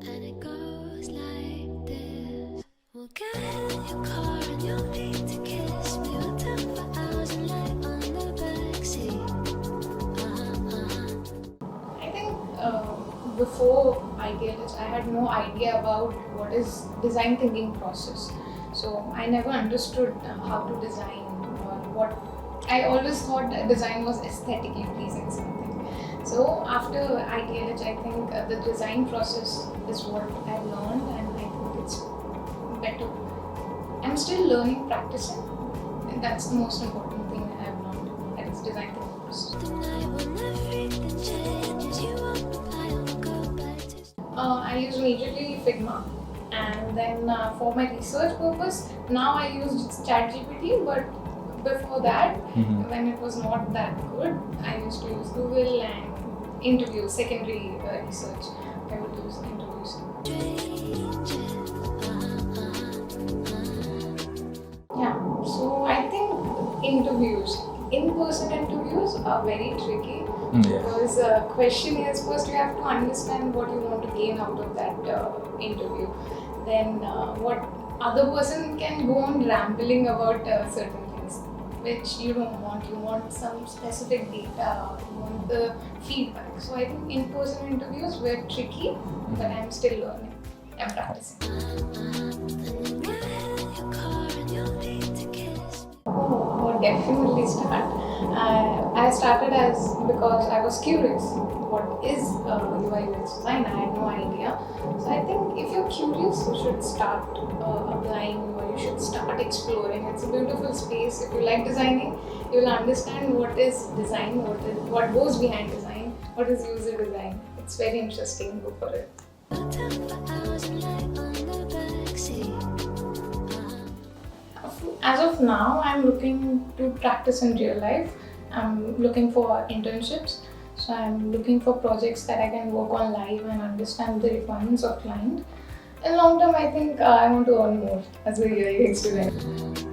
And it goes like this. We'll get in your car and you'll need to kiss me. We'll talk for hours and lie on the backseat. I think before ITLS, I had no idea about what is design thinking process. So I never understood how to design or what. I always thought that design was aesthetically pleasing something. So after ITLH, I think the design process is what I've learned, and I think it's better. I'm still learning, practicing, and that's the most important thing I've learned. That is design thinking process. The night when everything changes, you won't reply, I'll go back to. I use majorly Figma, and then for my research purpose, now I use ChatGPT. But before that, when it was not that good, I used to use Google and interviews, secondary research. I would use interviews. Yeah, so I think interviews, in-person interviews are very tricky. Because question is, first you have to understand what you want to gain out of that interview. Then what other person can go on rambling about certain things which you don't want. You want some specific data, you want the feedback. So I think in-person interviews were tricky, but I'm still learning. I'm practicing. Oh, definitely start. I started because I was curious. What is UIUX design? I had no idea. So I think if you're curious, you should start applying, or you should start exploring. It's a beautiful space. If you like designing, you will understand what is design, what goes behind design, what is user design. It's very interesting. Go for it. As of now, I'm looking to practice in real life. I'm looking for internships. So I'm looking for projects that I can work on live and understand the requirements of client. In long term, I think I want to earn more as a UIUX student.